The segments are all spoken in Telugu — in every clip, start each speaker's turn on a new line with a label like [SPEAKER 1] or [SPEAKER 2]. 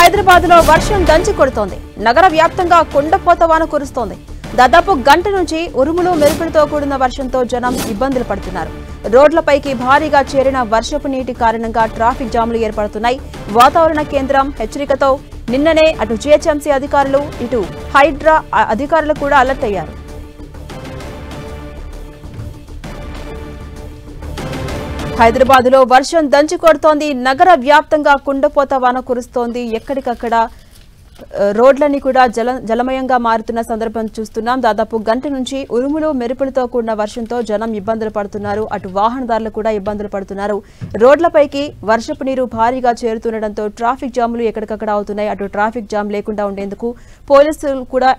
[SPEAKER 1] హైదరాబాద్లో వర్షం దంచి కొడుతోంది. నగర వ్యాప్తంగా కుండపోత వాన కురుస్తోంది. దాదాపు గంట నుంచి ఉరుములు మెరుపులతో కూడిన వర్షంతో జనం ఇబ్బందులు పడుతున్నారు. రోడ్లపైకి భారీగా చేరిన వర్షపు నీటి కారణంగా ట్రాఫిక్ జామ్లు ఏర్పడుతున్నాయి. వాతావరణ కేంద్రం హెచ్చరికతో నిన్ననే అటు జీహెచ్ఎంసీ అధికారులు ఇటు హైడ్రా అధికారులు కూడా అలర్ట్ అయ్యారు. హైదరాబాద్లో వర్షం దంచి కొడుతోంది. నగర వ్యాప్తంగా కుండపోత వాన కురుస్తోంది. ఎక్కడికక్కడ రోడ్లన్నీ కూడా జలమయంగా మారుతున్న సందర్భం చూస్తున్నాం. దాదాపు గంట నుంచి ఉరుములు మెరుపులతో కూడిన వర్షంతో జనం ఇబ్బందులు పడుతున్నారు. అటు వాహనదారులు కూడా ఇబ్బందులు పడుతున్నారు. రోడ్లపైకి వర్షపు నీరు భారీగా చేరుతుండటంతో ట్రాఫిక్ జాములు ఎక్కడికక్కడ అవుతున్నాయి. అటు ట్రాఫిక్ జామ్ లేకుండా ఉండేందుకు పోలీసులు కూడా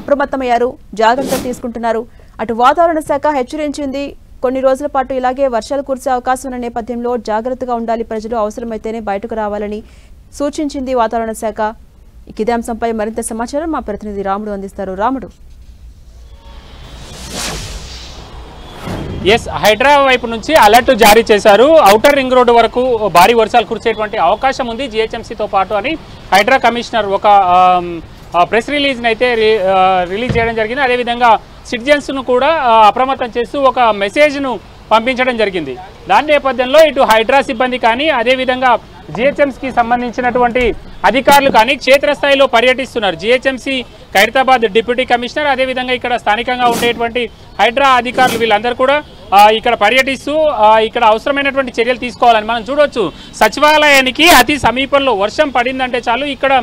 [SPEAKER 1] అప్రమత్తమయ్యారు, జాగ్రత్తలు తీసుకుంటున్నారు. అటు వాతావరణ శాఖ హెచ్చరించింది. కొన్ని రోజుల పాటు ఇలాగే వర్షాలు కురిసే అవకాశం ఉన్న నేపథ్యంలో జాగ్రత్తగా ఉండాలి, ప్రజలు అవసరమైతేనే బయటకు రావాలని సూచించింది వాతావరణ శాఖ. ఇదే అంశంపై మరింత సమాచారం మా ప్రతినిధి రాముడు అందిస్తారు. రాముడు.
[SPEAKER 2] హైడ్రా వైపు నుంచి అలర్ట్ జారీ చేశారు. ఔటర్ రింగ్ రోడ్డు వరకు భారీ వర్షాలు కురిసేటువంటి అవకాశం ఉంది జీహెచ్ఎంసీతో పాటు అని హైడ్రా కమిషనర్ ఒక ప్రెస్ రిలీజ్ని అయితే రిలీజ్ చేయడం జరిగింది. అదేవిధంగా సిటిజన్స్ను కూడా అప్రమత్తం చేస్తూ ఒక మెసేజ్ను పంపించడం జరిగింది. దాని నేపథ్యంలో ఇటు హైడ్రా సిబ్బంది కానీ అదేవిధంగా జీహెచ్ఎంసీకి సంబంధించినటువంటి అధికారులు కానీ క్షేత్రస్థాయిలో పర్యటిస్తున్నారు. జీహెచ్ఎంసీ ఖైరతాబాద్ డిప్యూటీ కమిషనర్ అదేవిధంగా ఇక్కడ స్థానికంగా ఉండేటువంటి హైడ్రా అధికారులు వీళ్ళందరూ కూడా ఇక్కడ పర్యటిస్తూ ఇక్కడ అవసరమైనటువంటి చర్యలు తీసుకోవాలని మనం చూడవచ్చు. సచివాలయానికి అతి సమీపంలో వర్షం పడిందంటే చాలు ఇక్కడ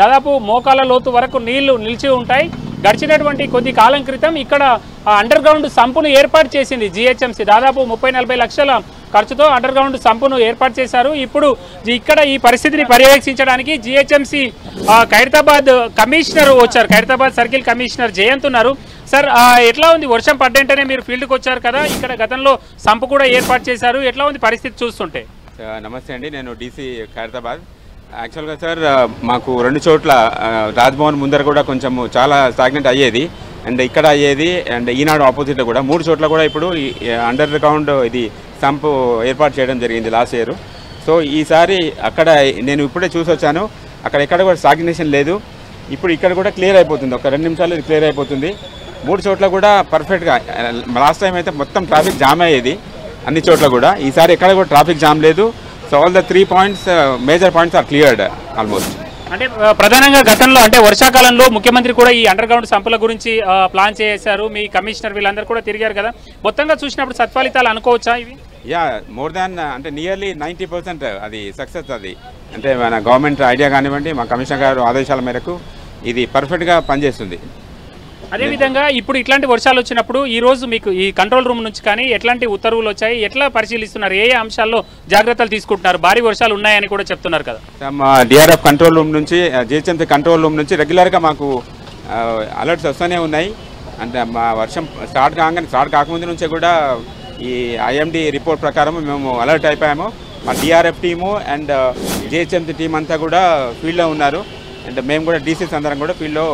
[SPEAKER 2] దాదాపు మోకాల లోతు వరకు నీళ్లు నిలిచి ఉంటాయి. గడిచినటువంటి కొద్ది కాలం క్రితం ఇక్కడ అండర్ గ్రౌండ్ సంపును ఏర్పాటు చేసింది జీహెచ్ఎంసీ. దాదాపు 30-40 లక్షల ఖర్చుతో అండర్ గ్రౌండ్ సంపును ఏర్పాటు చేశారు. ఇప్పుడు ఇక్కడ ఈ పరిస్థితిని పర్యవేక్షించడానికి జీహెచ్ఎంసీ ఖైరతాబాద్ కమిషనర్ వచ్చారు. ఖైరతాబాద్ సర్కిల్ కమిషనర్ జయంత్ ఉన్నారు. సార్, ఎట్లా ఉంది? వర్షం పడ్డంటేనే మీరు ఫీల్డ్కి వచ్చారు కదా, ఇక్కడ గతంలో సంపు కూడా ఏర్పాటు చేశారు. ఎట్లా ఉంది పరిస్థితి చూస్తుంటే?
[SPEAKER 3] నమస్తే అండి, నేను డీసీ ఖైరతాబాద్. యాక్చువల్గా సార్ మాకు 2 చోట్ల రాజ్భవన్ ముందర కూడా కొంచెం చాలా స్టాగ్నెంట్ అయ్యేది, అండ్ ఇక్కడ అయ్యేది, అండ్ ఈనాడు ఆపోజిట్లో కూడా 3 చోట్ల కూడా ఇప్పుడు అండర్ గ్రౌండ్ ఇది సంపు ఏర్పాటు చేయడం జరిగింది లాస్ట్ ఇయర్. సో ఈసారి అక్కడ నేను ఇప్పుడే చూసి వచ్చాను, అక్కడ ఎక్కడ కూడా స్టాగ్నేషన్ లేదు. ఇప్పుడు ఇక్కడ కూడా క్లియర్ అయిపోతుంది, ఒక 2 నిమిషాలు క్లియర్ అయిపోతుంది. 3 చోట్ల కూడా పర్ఫెక్ట్గా. లాస్ట్ టైం అయితే మొత్తం ట్రాఫిక్ జామ్ అయ్యేది అన్ని చోట్ల కూడా, ఈసారి ఎక్కడ కూడా ట్రాఫిక్ జామ్ లేదు. So all the 3 points major points are cleared almost.
[SPEAKER 2] అంటే ప్రధానంగా గతంలో అంటే వర్షాకాలంలో ముఖ్యమంత్రి కూడా ఈ అండర్ గ్రౌండ్ సంపుల గురించి ప్లాన్ చేశారు. మీ కమిషనర్ వీళ్ళందరూ కూడా తిరిగారు కదా, మొత్తంగా చూసినప్పుడు సత్ఫలితాలు అనుకోవచ్చా ఇవి?
[SPEAKER 3] యా, మోర్ దాన్ అంటే నియర్లీ 90% అది సక్సెస్. అది అంటే మన గవర్నమెంట్ ఐడియా కానివ్వండి, మా కమిషనర్ గారు ఆదేశాల మేరకు ఇది పర్ఫెక్ట్గా పనిచేస్తుంది.
[SPEAKER 2] అదేవిధంగా ఇప్పుడు ఇట్లాంటి వర్షాలు వచ్చినప్పుడు ఈ రోజు మీకు ఈ కంట్రోల్ రూమ్ నుంచి కానీ ఎట్లాంటి ఉత్తర్వులు వచ్చాయి, ఎట్లా పరిశీలిస్తున్నారు, ఏ అంశాల్లో జాగ్రత్తలు తీసుకుంటున్నారు? భారీ వర్షాలు ఉన్నాయని కూడా చెప్తున్నారు కదా.
[SPEAKER 3] మా డిఆర్ఎఫ్ కంట్రోల్ రూమ్ నుంచి, జిహెచ్ఎంసీ కంట్రోల్ రూమ్ నుంచి రెగ్యులర్గా మాకు అలర్ట్స్ వస్తూనే ఉన్నాయి. అంటే మా వర్షం స్టార్ట్ కాకముందు నుంచే కూడా ఈ ఐఎండి రిపోర్ట్ ప్రకారం మేము అలర్ట్ అయిపోయాము. మా DRF team and GHMC team అంతా కూడా ఫీల్డ్లో ఉన్నారు, అండ్ మేము కూడా డీసీస్ అందరం కూడా ఫీల్డ్లో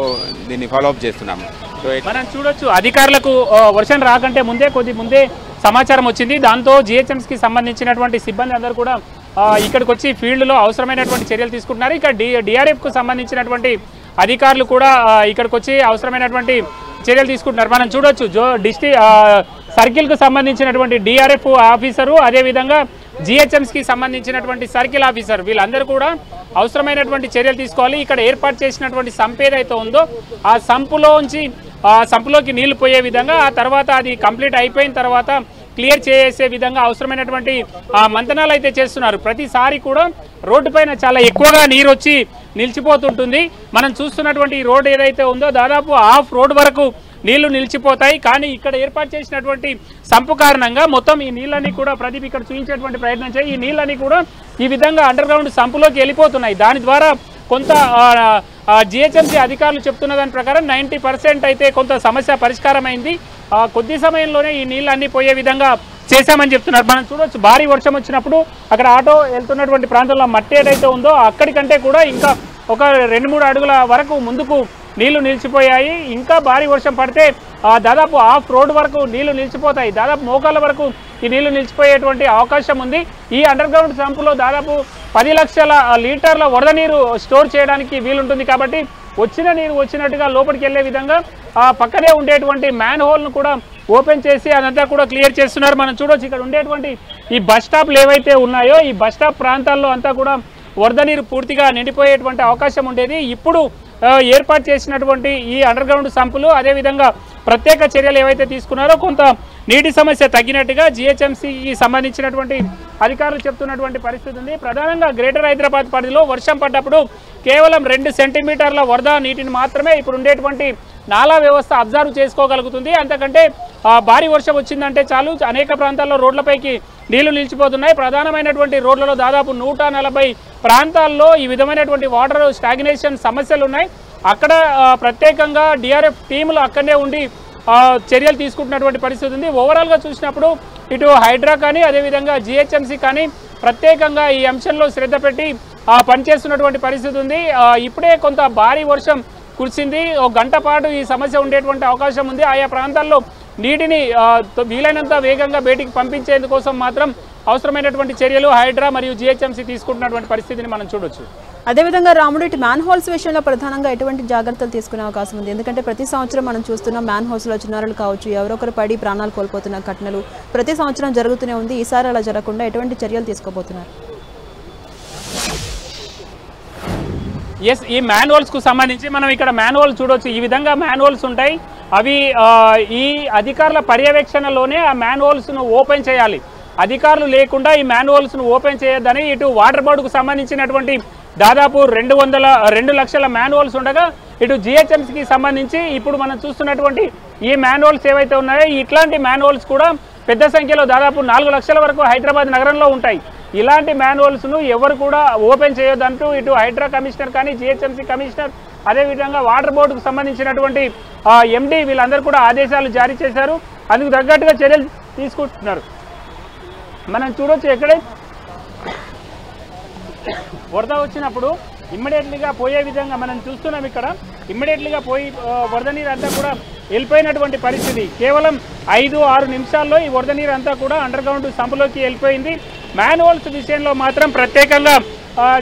[SPEAKER 3] దీన్ని ఫాలోఅప్ చేస్తున్నాము. సో
[SPEAKER 2] మనం చూడొచ్చు, అధికారులకు వర్షం రాకంటే ముందే సమాచారం వచ్చింది. దాంతో జిహెచ్ఎంసీకి సంబంధించినటువంటి సిబ్బంది అందరూ కూడా ఇక్కడికి వచ్చి ఫీల్డ్లో అవసరమైనటువంటి చర్యలు తీసుకుంటున్నారు. ఇక్కడ డిఆర్ఎఫ్కు సంబంధించినటువంటి అధికారులు కూడా ఇక్కడికి వచ్చి అవసరమైనటువంటి చర్యలు తీసుకుంటున్నారు. మనం చూడొచ్చు, సర్కిల్కు సంబంధించినటువంటి డిఆర్ఎఫ్ ఆఫీసరు అదేవిధంగా జిహెచ్ఎంసీకి సంబంధించినటువంటి సర్కిల్ ఆఫీసర్ వీళ్ళందరూ కూడా అవసరమైనటువంటి చర్యలు తీసుకోవాలి. ఇక్కడ ఏర్పాటు చేసినటువంటి సంప్ ఏదైతే ఉందో ఆ సంపులోకి నీళ్లు పోయే విధంగా, ఆ తర్వాత అది కంప్లీట్ అయిపోయిన తర్వాత క్లియర్ చేసే విధంగా అవసరమైనటువంటి మంతనాలు అయితే చేస్తున్నారు. ప్రతిసారి కూడా రోడ్డు పైన చాలా ఎక్కువగా నీరు వచ్చి నిలిచిపోతుంటుంది. మనం చూస్తున్నటువంటి ఈ రోడ్ ఏదైతే ఉందో దాదాపు హాఫ్ రోడ్ వరకు నీళ్లు నిలిచిపోతాయి. కానీ ఇక్కడ ఏర్పాటు చేసినటువంటి సంపు కారణంగా మొత్తం ఈ నీళ్ళని కూడా ప్రదీప్ ఇక్కడ చూపించేటువంటి ప్రయత్నం చేయి, ఈ నీళ్ళని కూడా ఈ విధంగా అండర్ గ్రౌండ్ సంపులోకి వెళ్ళిపోతున్నాయి. దాని ద్వారా కొంత జిహెచ్ఎంసీ అధికారులు చెప్తున్న దాని ప్రకారం 90% అయితే కొంత సమస్య పరిష్కారం అయింది. కొద్ది సమయంలోనే ఈ నీళ్ళన్నీ పోయే విధంగా చేశామని చెప్తున్నారు. మనం చూడవచ్చు, భారీ వర్షం వచ్చినప్పుడు అక్కడ ఆటో వెళ్తున్నటువంటి ప్రాంతంలో మట్టి ఏదైతే ఉందో అక్కడికంటే కూడా ఇంకా ఒక 2-3 అడుగుల వరకు ముందుకు నీళ్లు నిలిచిపోయాయి. ఇంకా భారీ వర్షం పడితే దాదాపు ఆఫ్ రోడ్ వరకు నీళ్లు నిలిచిపోతాయి. దాదాపు మోకాళ్ళ వరకు ఈ నీళ్లు నిలిచిపోయేటువంటి అవకాశం ఉంది. ఈ అండర్ గ్రౌండ్ సంపులో దాదాపు 10 లక్షల లీటర్ల వరద నీరు స్టోర్ చేయడానికి వీలుంటుంది. కాబట్టి వచ్చిన నీరు వచ్చినట్టుగా లోపలికి వెళ్లే విధంగా పక్కనే ఉండేటువంటి మ్యాన్ హోల్ను కూడా ఓపెన్ చేసి అదంతా కూడా క్లియర్ చేస్తున్నారు. మనం చూడొచ్చు ఇక్కడ ఉండేటువంటి ఈ బస్ స్టాప్లు ఏవైతే ఉన్నాయో ఈ బస్ స్టాప్ ప్రాంతాల్లో అంతా కూడా వరద నీరు పూర్తిగా నిండిపోయేటువంటి అవకాశం ఉండేది. ఇప్పుడు ఏర్పాటు చేసినటువంటి ఈ అండర్ గ్రౌండ్ సంపులు అదేవిధంగా ప్రత్యేక చర్యలు ఏవైతే తీసుకున్నారో కొంత నీటి సమస్య తగ్గినట్టుగా జిహెచ్ఎంసీకి సంబంధించినటువంటి అధికారులు చెప్తున్నటువంటి పరిస్థితి ఉంది. ప్రధానంగా గ్రేటర్ హైదరాబాద్ పరిధిలో వర్షం పడ్డప్పుడు కేవలం 2 సెంటీమీటర్ల వరద నీటిని మాత్రమే ఇప్పుడు ఉండేటువంటి నాలా వ్యవస్థ అబ్జర్వ్ చేసుకోగలుగుతుంది. అంతకంటే భారీ వర్షం వచ్చిందంటే చాలు అనేక ప్రాంతాల్లో రోడ్లపైకి నీళ్లు నిలిచిపోతున్నాయి. ప్రధానమైనటువంటి రోడ్లలో దాదాపు 140 ప్రాంతాల్లో ఈ విధమైనటువంటి వాటర్ స్టాగ్నేషన్ సమస్యలు ఉన్నాయి. అక్కడ ప్రత్యేకంగా డిఆర్ఎఫ్ టీములు అక్కడనే ఉండి చర్యలు తీసుకుంటున్నటువంటి పరిస్థితి ఉంది. ఓవరాల్గా చూసినప్పుడు ఇటు హైడ్రా కానీ అదేవిధంగా జిహెచ్ఎంసీ కానీ ప్రత్యేకంగా ఈ అంశంలో శ్రద్ధ పెట్టి పనిచేస్తున్నటువంటి పరిస్థితి ఉంది. ఇప్పుడే కొంత భారీ వర్షం కురిసింది. ఒక గంట పాటు ఈ సమస్య ఉండేటువంటి అవకాశం ఉంది. ఆయా ప్రాంతాల్లో నీటిని వీలైనంత వేగంగా బయటికి పంపించేందుకోసం మాత్రం అవసరమైనటువంటి చర్యలు హైడ్రా మరియు జిహెచ్ఎంసీ తీసుకుంటున్నటువంటి పరిస్థితిని మనం చూడొచ్చు.
[SPEAKER 1] అదేవిధంగా రాముడు ఇటు మ్యాన్ హోల్స్ విషయంలో ప్రధానంగా ఎటువంటి జాగ్రత్తలు తీసుకునే అవకాశం ఉంది? ఎందుకంటే ప్రతి సంవత్సరం మనం చూస్తున్నాం మ్యాన్ హోల్స్లో చిన్నారులు కావచ్చు ఎవరొకరు పడి ప్రాణాలు కోల్పోతున్న ఘటనలు ప్రతి సంవత్సరం జరుగుతూనే ఉంది. ఈసారి అలా జరగకుండా ఎటువంటి చర్యలు తీసుకోబోతున్నారు?
[SPEAKER 2] ఎస్, ఈ మ్యాన్హోల్స్కు సంబంధించి మనం ఇక్కడ మ్యాన్హోల్ చూడవచ్చు. ఈ విధంగా మ్యాన్హోల్స్ ఉంటాయి. అవి ఈ అధికారుల పర్యవేక్షణలోనే ఆ మ్యాన్హోల్స్ను ఓపెన్ చేయాలి. అధికారులు లేకుండా ఈ మ్యాన్హోల్స్ను ఓపెన్ చేయొద్దని ఇటు వాటర్ బోర్డుకు సంబంధించినటువంటి దాదాపు 2 లక్షల మ్యాన్హోల్స్ ఉండగా ఇటు జిహెచ్ఎంసీకి సంబంధించి ఇప్పుడు మనం చూస్తున్నటువంటి ఈ మ్యాన్హోల్స్ ఏవైతే ఉన్నాయో ఇట్లాంటి మ్యాన్హోల్స్ కూడా పెద్ద సంఖ్యలో దాదాపు 4 లక్షల వరకు హైదరాబాద్ నగరంలో ఉంటాయి. ఇలాంటి మ్యాన్హోల్స్ను ఎవరు కూడా ఓపెన్ చేయొద్దంటూ ఇటు హైడ్రా కమిషనర్ కానీ జిహెచ్ఎంసీ కమిషనర్ అదేవిధంగా వాటర్ బోర్డుకు సంబంధించినటువంటి ఎండీ వీళ్ళందరూ కూడా ఆదేశాలు జారీ చేశారు. అందుకు తగ్గట్టుగా చర్యలు తీసుకుంటున్నారు. మనం చూడొచ్చు ఎక్కడైతే వరద వచ్చినప్పుడు ఇమ్మీడియట్లీగా పోయే విధంగా మనం చూస్తున్నాం. ఇక్కడ ఇమ్మీడియట్లీగా పోయి వరద నీరు అంతా కూడా వెళ్ళిపోయినటువంటి పరిస్థితి. కేవలం 5-6 నిమిషాల్లో ఈ వరద నీరు అంతా కూడా అండర్ గ్రౌండ్ సంపులోకి వెళ్ళిపోయింది. మ్యాన్హోల్స్ విషయంలో మాత్రం ప్రత్యేకంగా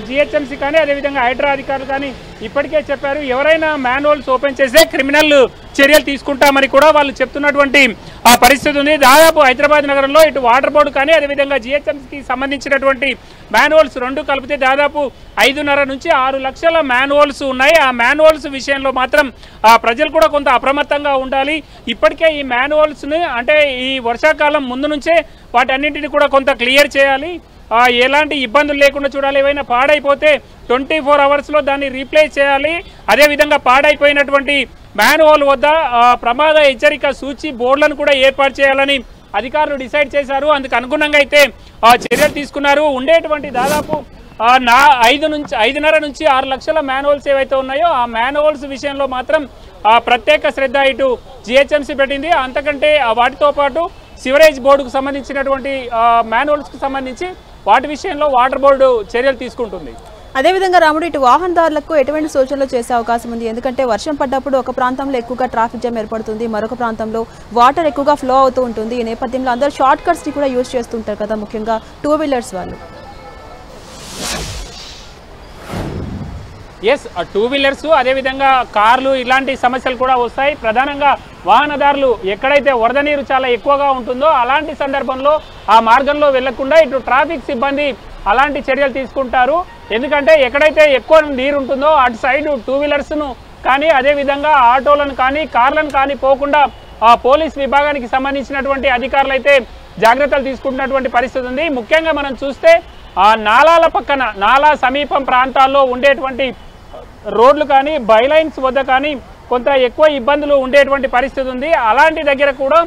[SPEAKER 2] జిహెచ్ఎంసీ కానీ అదేవిధంగా హైడ్రా అధికారులు కానీ ఇప్పటికే చెప్పారు ఎవరైనా మ్యాన్హోల్స్ ఓపెన్ చేస్తే క్రిమినల్ చర్యలు తీసుకుంటామని కూడా వాళ్ళు చెప్తున్నటువంటి పరిస్థితి ఉంది. దాదాపు హైదరాబాద్ నగరంలో ఇటు వాటర్ బోర్డు కానీ అదేవిధంగా జిహెచ్ఎంసీకి సంబంధించినటువంటి మ్యాన్హోల్స్ 2 కలిపితే దాదాపు 5.5 నుంచి 6 లక్షల మ్యాన్హోల్స్ ఉన్నాయి. ఆ మ్యాన్హోల్స్ విషయంలో మాత్రం ప్రజలు కూడా కొంత అప్రమత్తంగా ఉండాలి. ఇప్పటికే ఈ మ్యాన్హోల్స్ని అంటే ఈ వర్షాకాలం ముందు నుంచే వాటన్నింటినీ కూడా కొంత క్లియర్ చేయాలి. ఎలాంటి ఇబ్బందులు లేకుండా చూడాలి. ఏవైనా పాడైపోతే 24 అవర్స్లో దాన్ని రీప్లేస్ చేయాలి. అదేవిధంగా పాడైపోయినటువంటి మ్యాన్హోల్ వద్ద ప్రమాద హెచ్చరిక సూచి బోర్డులను కూడా ఏర్పాటు చేయాలని అధికారులు డిసైడ్ చేశారు. అందుకు అనుగుణంగా అయితే చర్యలు తీసుకున్నారు. ఉండేటువంటి దాదాపు 5.5 నుంచి 6 లక్షల మ్యాన్హోల్స్ ఏవైతే ఉన్నాయో ఆ మ్యాన్హోల్స్ విషయంలో మాత్రం ప్రత్యేక శ్రద్ధ ఇటు జిహెచ్ఎంసీ పెట్టింది. అంతకంటే వాటితో పాటు సివరేజ్ బోర్డుకు సంబంధించినటువంటి మ్యాన్హోల్స్కి సంబంధించి వాటి విషయంలో వాటర్ బోర్డు చర్యలు తీసుకుంటుంది.
[SPEAKER 1] అదేవిధంగా రాముడు ఇటు వాహనదారులకు ఎటువంటి సూచనలు చేసే అవకాశం ఉంది? ఎందుకంటే వర్షం పడ్డప్పుడు ఒక ప్రాంతంలో ఎక్కువగా ట్రాఫిక్ జామ్ ఏర్పడుతుంది, మరొక ప్రాంతంలో వాటర్ ఎక్కువగా ఫ్లో అవుతూ ఉంటుంది. ఈ నేపథ్యంలో అందరూ షార్ట్ కట్స్ని కూడా యూజ్ చేస్తుంటారు కదా, ముఖ్యంగా 2 వీలర్స్ వాళ్ళు.
[SPEAKER 2] ఎస్, 2 వీలర్స్ అదేవిధంగా కార్లు ఇలాంటి సమస్యలు కూడా వస్తాయి. ప్రధానంగా వాహనదారులు ఎక్కడైతే వరద నీరు చాలా ఎక్కువగా ఉంటుందో అలాంటి సందర్భంలో ఆ మార్గంలో వెళ్లకుండా ఇటు ట్రాఫిక్ సిబ్బంది అలాంటి చర్యలు తీసుకుంటారు. ఎందుకంటే ఎక్కడైతే ఎక్కువ నీరు ఉంటుందో అటు సైడ్ 2 వీలర్స్ను కానీ అదేవిధంగా ఆటోలను కానీ కార్లను కానీ పోకుండా పోలీస్ విభాగానికి సంబంధించినటువంటి అధికారులు అయితే జాగ్రత్తలు తీసుకుంటున్నటువంటి పరిస్థితి ఉంది. ముఖ్యంగా మనం చూస్తే నాలాల పక్కన నాలా సమీపం ప్రాంతాల్లో ఉండేటువంటి రోడ్లు కానీ బైలైన్స్ వద్ద కానీ కొంత ఎక్కువ ఇబ్బందులు ఉండేటువంటి పరిస్థితి ఉంది. అలాంటి దగ్గర కూడా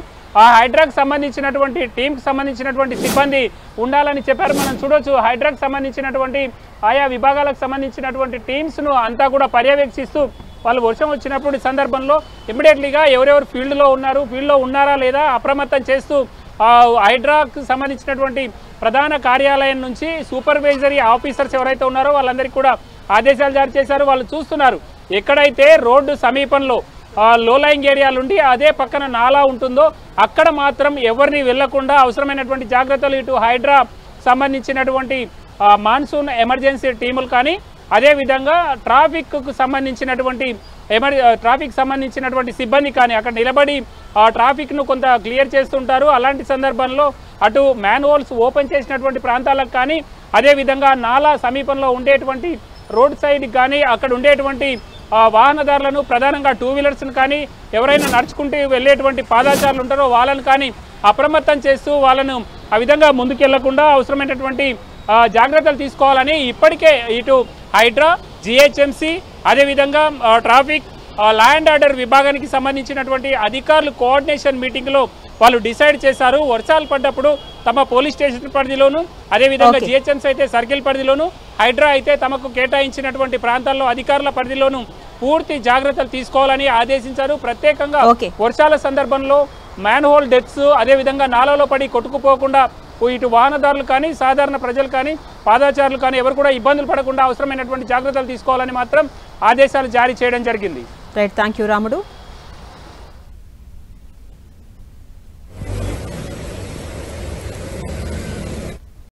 [SPEAKER 2] హైడ్రాకు సంబంధించినటువంటి టీంకి సంబంధించినటువంటి సిబ్బంది ఉండాలని చెప్పారు. మనం చూడొచ్చు హైడ్రాకు సంబంధించినటువంటి ఆయా విభాగాలకు సంబంధించినటువంటి టీమ్స్ను అంతా కూడా పర్యవేక్షిస్తూ వాళ్ళు వర్షం వచ్చినప్పుడు సందర్భంలో ఇమ్మీడియట్లీగా ఎవరెవరు ఫీల్డ్లో ఉన్నారా లేదా అప్రమత్తం చేస్తూ హైడ్రాకు సంబంధించినటువంటి ప్రధాన కార్యాలయం నుంచి సూపర్వైజరీ ఆఫీసర్స్ ఎవరైతే ఉన్నారో వాళ్ళందరికీ కూడా ఆదేశాలు జారీ చేశారు. వాళ్ళు చూస్తున్నారు ఎక్కడైతే రోడ్డు సమీపంలో లో లయింగ్ ఏరియాలు ఉండి అదే పక్కన నాలా ఉంటుందో అక్కడ మాత్రం ఎవరిని వెళ్లకుండా అవసరమైనటువంటి జాగ్రత్తలు ఇటు హైడ్రా సంబంధించినటువంటి మాన్సూన్ ఎమర్జెన్సీ టీములు కానీ అదేవిధంగా ట్రాఫిక్కు సంబంధించినటువంటి సిబ్బంది కానీ అక్కడ నిలబడి ట్రాఫిక్ను కొంత క్లియర్ చేస్తుంటారు. అలాంటి సందర్భంలో అటు మ్యాన్హోల్స్ ఓపెన్ చేసినటువంటి ప్రాంతాలకు కానీ అదేవిధంగా నాలా సమీపంలో ఉండేటువంటి రోడ్ సైడ్ కానీ అక్కడ ఉండేటువంటి వాహనదారులను ప్రధానంగా 2 వీలర్స్ను కానీ ఎవరైనా నడుచుకుంటూ వెళ్ళేటువంటి పాదాచారులు ఉంటారో వాళ్ళను కానీ అప్రమత్తం చేస్తూ వాళ్ళను ఆ విధంగా ముందుకెళ్లకుండా అవసరమైనటువంటి జాగ్రత్తలు తీసుకోవాలని ఇప్పటికే ఇటు హైడ్రా, జిహెచ్ఎంసి అదేవిధంగా ట్రాఫిక్ లా అండ్ ఆర్డర్ విభాగానికి సంబంధించినటువంటి అధికారులు కోఆర్డినేషన్ మీటింగ్లో వాళ్ళు డిసైడ్ చేశారు. వర్షాలు పడ్డప్పుడు తమ పోలీస్ స్టేషన్ పరిధిలోను అదేవిధంగా జిహెచ్ఎంసీ అయితే సర్కిల్ పరిధిలోను హైడ్రా అయితే తమకు కేటాయించినటువంటి ప్రాంతాల్లో అధికారుల పరిధిలోను పూర్తి జాగ్రత్తలు తీసుకోవాలని ఆదేశించారు. ప్రత్యేకంగా వర్షాల సందర్భంలో మ్యాన్హోల్ డెత్స్ అదేవిధంగా నాలలో పడి కొట్టుకుపోకుండా ఇటు వాహనదారులు కానీ సాధారణ ప్రజలు కానీ పాదాచారులు కానీ ఎవరు కూడా ఇబ్బందులు పడకుండా అవసరమైనటువంటి జాగ్రత్తలు తీసుకోవాలని మాత్రం ఆదేశాలు జారీ చేయడం జరిగింది.
[SPEAKER 1] రైట్, థ్యాంక్ యూ రాముడు.